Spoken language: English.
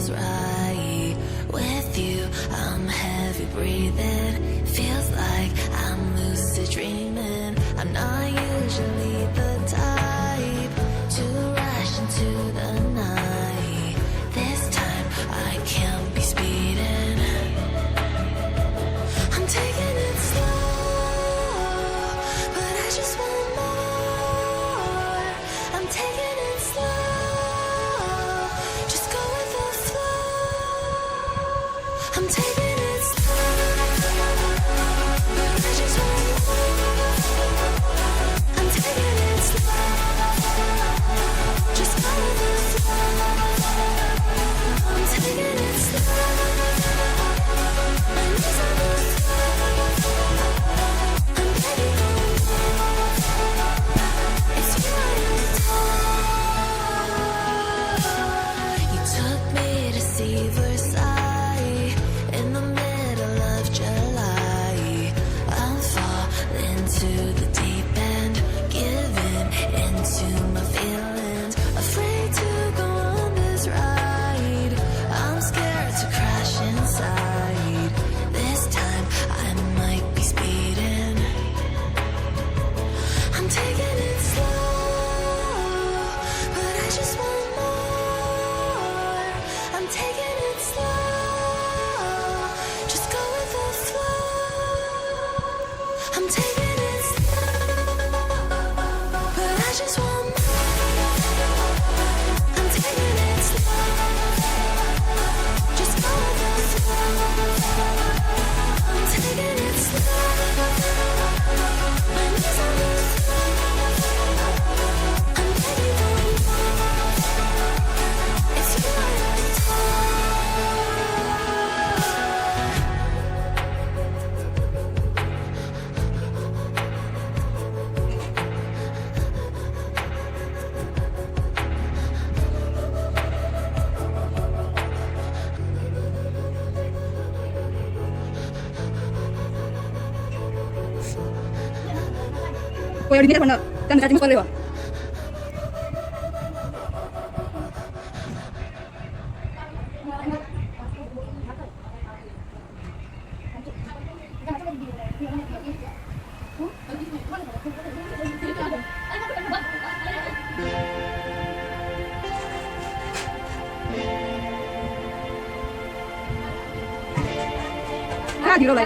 Right with you, I'm heavy breathing. Feels like I'm lucid dreaming. I'm not usually the type to rush into the night. This time I can't be speeding. I'm taking it slow, but I just want more. I'm taking it slow. I'm taking it slow, but I just want more. I'm taking it slow, just go with the flow. I'm taking it slow, my knees on the floor. I'm begging for more. It's you I adore. You took me to see Versailles. In the middle of July, I'll fall into the deep end, giving into my feelings, afraid to go on this ride. I'm scared to crash inside. This time I might be speeding. I'm taking it slow, but I just want more. I'm taking it slow. I'm taking it slow, but I just want more. I'm taking it slow, just go with the flow. I'm taking it slow, my knees on the floor. I'm begging for more. It's you I adore. Voy a olvidar cuando estamos por arriba. Ah, tiro la